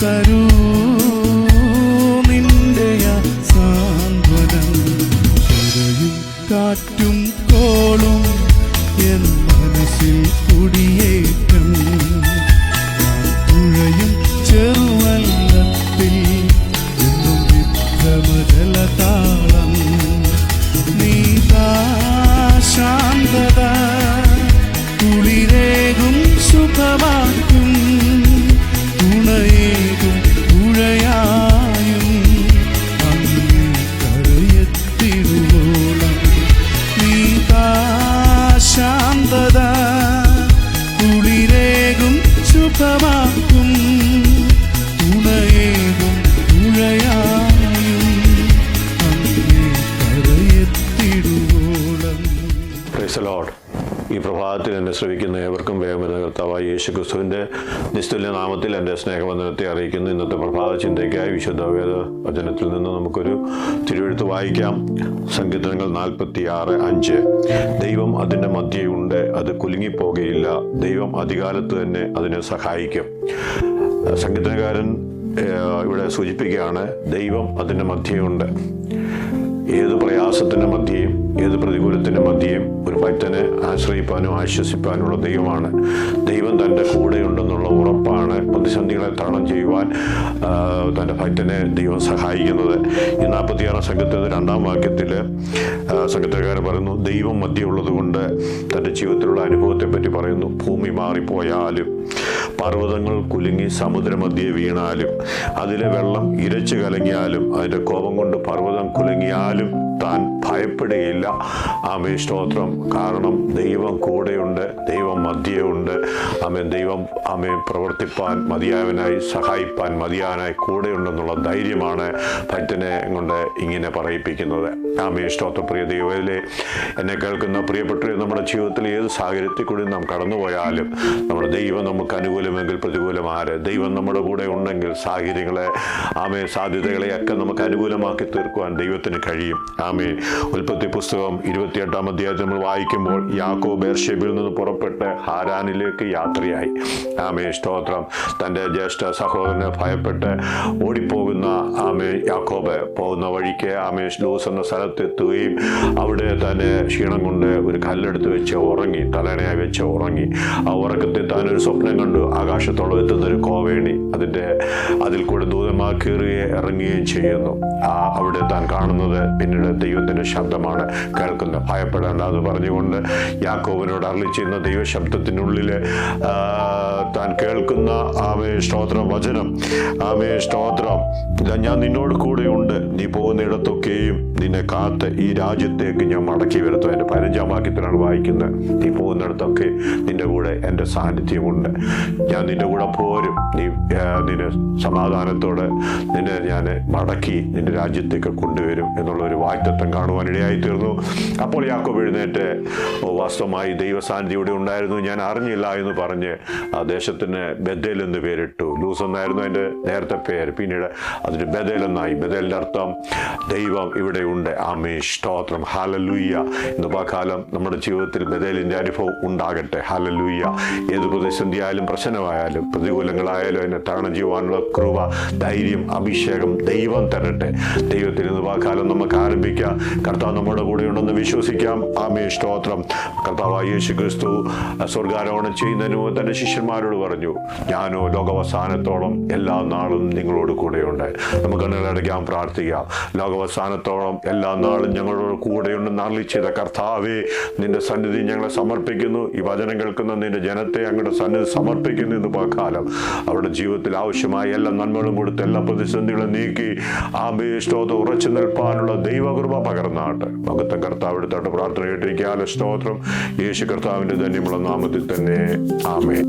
തരൂ നിന്റെ സാന്ത്വനം. തിരയും കാറ്റും കോളും എൻ മനസ്സിൽ കുടിയേറ്റം. തുഴയും ചെറുവല്ലത്തിൽ എന്നും വിഭ്രമജലതാളം. നീതാ ശാന്തത കുളിരേകും സുഖമാക്കും. തുണയേകും തുഴയായും അങ്ങേ കരയെത്തിടുവോളം. നീതാ ശാന്തത കുളിരേകും സുഖമാക്കും. തുണയേകും തുഴയായും അങ്ങേ കരയെത്തിടുവോളം. Praise the Lord. ഈ പ്രഭാതത്തിൽ എന്നെ ശ്രവിക്കുന്ന ഏവർക്കും വേഗം വരുന്ന കർത്താവായ യേശു ക്രിസ്തുവിൻ്റെ നിസ്തുല്യ നാമത്തിൽ എൻ്റെ സ്നേഹവന്ദനത്തെ അറിയിക്കുന്നു. ഇന്നത്തെ പ്രഭാത ചിന്തയ്ക്കായി വിശുദ്ധ വേദ വചനത്തിൽ നിന്ന് നമുക്കൊരു തിരുവെഴുത്ത് വായിക്കാം. സങ്കീർത്തനങ്ങൾ 46:5. ദൈവം അതിൻ്റെ മധ്യയുണ്ട്, അത് കുലുങ്ങിപ്പോകുകയില്ല. ദൈവം അധികാലത്ത് തന്നെ അതിനെ സഹായിക്കും. സങ്കീർത്തനക്കാരൻ ഇവിടെ സൂചിപ്പിക്കുകയാണ്, ദൈവം അതിൻ്റെ മധ്യയുണ്ട്. ഏത് പ്രയാസത്തിൻ്റെ മധ്യയും ഏത് പ്രതികൂലത്തിൻ്റെ മധ്യയും ഒരു ഭക്തനെ ആശ്രയിപ്പാനും ആശ്വസിപ്പാനുമുള്ള ദൈവമാണ്. ദൈവം തൻ്റെ കൂടെയുണ്ടെന്നുള്ള ഉറപ്പാണ് പ്രതിസന്ധികളെ തരണം ചെയ്യുവാൻ തൻ്റെ ഭക്തനെ ദൈവം സഹായിക്കുന്നത്. ഈ 46 സംഘത്തിൻ്റെ 2-ാം വാക്യത്തിൽ സംഘത്തക്കാരൻ പറയുന്നു, ദൈവം മധ്യമുള്ളത് കൊണ്ട് തൻ്റെ ജീവിതത്തിലുള്ള അനുഭവത്തെപ്പറ്റി പറയുന്നു. ഭൂമി മാറിപ്പോയാലും പർവ്വതങ്ങൾ കുലുങ്ങി സമുദ്രമധ്യേ വീണാലും അതിലെ വെള്ളം ഇരച്ചു കലങ്ങിയാലും അതിൻ്റെ കോപം കൊണ്ട് പർവ്വതം കുലുങ്ങിയാലും താൻ ഭയപ്പെടുകയില്ല. ആമേൻ, സ്തോത്രം. കാരണം ദൈവം കൂടെയുണ്ട്, ദൈവം മധ്യയുണ്ട്. ആമേൻ, ദൈവം ആമേൻ പ്രവർത്തിപ്പാൻ മതിയായവനായി, സഹായിപ്പാൻ മതിയായവനായി കൂടെയുണ്ടെന്നുള്ള ധൈര്യമാണ് ഭക്തനെ കൊണ്ട് ഇങ്ങനെ പറയിപ്പിക്കുന്നത്. ആമേൻ, സ്തോത്രം. പ്രിയ ദൈവത്തിലെ എന്നെ കേൾക്കുന്ന പ്രിയപ്പെട്ടവരെ, നമ്മുടെ ജീവിതത്തിൽ ഏത് സാഹചര്യത്തിൽ കൂടി നാം കടന്നുപോയാലും നമ്മുടെ ദൈവം നമുക്ക് അനുകൂലമെങ്കിൽ പ്രതികൂലം ആര്? ദൈവം നമ്മുടെ കൂടെ ഉണ്ടെങ്കിൽ സാഹചര്യങ്ങളെ ആമേൻ സാധ്യതകളെയൊക്കെ നമുക്ക് അനുകൂലമാക്കി തീർക്കുവാൻ ദൈവത്തിന് കഴിയും. ആമേൻ. ഉൽപ്പത്തി പുസ്തകം 28-ാം അധ്യായത്തിൽ നമ്മൾ വായിക്കുമ്പോൾ യാക്കോബ് ബേർഷേബയിൽ നിന്ന് പുറപ്പെട്ട് ഹാരാനിലേക്ക് യാത്രയായി. ആമേൻ, സ്തോത്രം. തൻ്റെ ജ്യേഷ്ഠ സഹോദരനെ ഭയപ്പെട്ട് ഓടിപ്പോകുന്ന ആമേൻ യാക്കോബ് പോകുന്ന വഴിക്ക് ആമേൻ ലൂസ് എന്ന സ്ഥലത്തെത്തുകയും അവിടെ തന്നെ ക്ഷീണം കൊണ്ട് ഒരു കല്ലെടുത്ത് വെച്ച് ഉറങ്ങി, തലണയായി വെച്ച് ഉറങ്ങി. ആ ഉറക്കത്തിൽ താനൊരു സ്വപ്നം കണ്ടു. ആകാശത്തോളം എത്തുന്നൊരു കോവേണി, അതിൽ കൂടെ ദൂതന്മാർ കയറുകയും ഇറങ്ങുകയും ചെയ്യുന്നു. അവിടെ താൻ കാണുന്നത് പിന്നീട് ദൈവത്തിൻ്റെ ശബ്ദമാണ് കേൾക്കുന്നത്. ഭയപ്പെടേണ്ട എന്ന് പറഞ്ഞുകൊണ്ട് യാക്കോബിനോട് അരുളി ചെയ്യുന്ന ദൈവശബ്ദത്തിനുള്ളിൽ താൻ കേൾക്കുന്ന ആമേ സ്തോത്രം വചനം. ആമേ സ്തോത്രം. ഞാൻ നിന്നോട് കൂടെയുണ്ട്, നീ പോകുന്നിടത്തൊക്കെയും നിന്നെ കാത്ത് ഈ രാജ്യത്തേക്ക് ഞാൻ മടക്കി വരുത്തും. എൻ്റെ 15-ാം വാക്യത്തിലാണ് വായിക്കുന്നത്. നീ പോകുന്നിടത്തൊക്കെ നിന്റെ കൂടെ എൻ്റെ സാന്നിധ്യമുണ്ട്. ഞാൻ നിന്റെ കൂടെ പോരും. നിന്നെ സമാധാനത്തോടെ നിന്നെ ഞാൻ മടക്കി നിന്റെ രാജ്യത്തേക്ക് കൊണ്ടുവരും എന്നുള്ള ഒരു വാഗ്ദത്തം കാണുവാൻ ഇടയായി തീർന്നു. അപ്പോൾ യാക്കോബ് എഴുന്നേറ്റ്, വാസ്തവമായി ദൈവ സാന്നിധ്യം ഇവിടെ ഉണ്ടായിരുന്നു, ഞാൻ അറിഞ്ഞില്ല എന്ന് പറഞ്ഞ് ആ ദേശത്തിന് ബഥേൽ എന്ന് പേരിട്ടു. ലൂസ് എന്നായിരുന്നു അതിൻ്റെ നേരത്തെ പേര്, പിന്നീട് അതിന് ബഥേൽ എന്നായി. ബഥേലിൻ്റെ അർത്ഥം ദൈവം ഇവിടെ ഉണ്ട്. ആമേൻ, സ്തോത്രം. ഹല്ലേലൂയ. ഇന്ന് പകൽക്കാലം നമ്മുടെ ജീവിതത്തിൽ ബഥേലിൻ്റെ അനുഭവം ഉണ്ടാകട്ടെ. ഹല്ലേലൂയ. ഏത് പ്രതിസന്ധിയായാലും പ്രശ്നമായാലും പ്രതികൂലങ്ങളായാലും അതിനെ തരണം ചെയ്യുവാനുള്ള കൃപ, ധൈര്യം, അഭിഷേകം ദൈവം തരട്ടെ. ദൈവത്തിൽ ഇന്ന് പകൽക്കാലം നമുക്ക് ആരംഭിക്കാം. കർത്താവ് നമ്മുടെ കൂടെ ഉണ്ടെന്ന് വിശ്വസിക്കാം. ആമേൻ, സ്തോത്രം. കർത്താവായ യേശു ക്രിസ്തു സ്വർഗ്ഗാരോഹണം ചെയ്യുന്നതിന് മുമ്പ് തൻ്റെ ശിഷ്യന്മാരോട് പറഞ്ഞു, ഞാനോ ലോകാവസാനത്തോളം എല്ലാ നാളും നിങ്ങളോട് കൂടെയുണ്ട്. നമുക്ക് കണ്ണുകളടയ്ക്കാം, പ്രാർത്ഥിക്കാം. ലോകാവസാനത്തോളം എല്ലാ നാളും ഞങ്ങളോട് കൂടെയുണ്ടെന്ന് അരുളി ചെയ്ത കർത്താവേ, നിന്റെ സന്നിധി ഞങ്ങളെ സമർപ്പിക്കുന്നു. ഈ വചനം കേൾക്കുന്ന നിന്റെ ജനത്തെ അങ്ങയുടെ സന്നിധി സമർപ്പിക്കുന്നു. ഇന്ന് പകൽക്കാലം അവരുടെ ജീവിതത്തിൽ ആവശ്യമായ എല്ലാ നന്മകളും കൊടുത്ത് എല്ലാ പ്രതിസന്ധികളും നീക്കി ആമേൻ, സ്തോത്രം, ഉറച്ചു നിൽപ്പാനുള്ള ദൈവകൃപ പകർന്നാട്ട്. മകത്വം കർത്താവ് എടുത്താട്ട് പ്രാർത്ഥന കേട്ടിരിക്കാനുള്ള സ്തോത്രം. യേശു കർത്താവിൻ്റെ ധന്യമുള്ള നാമത്തിൽ തന്നെ. ആമേൻ.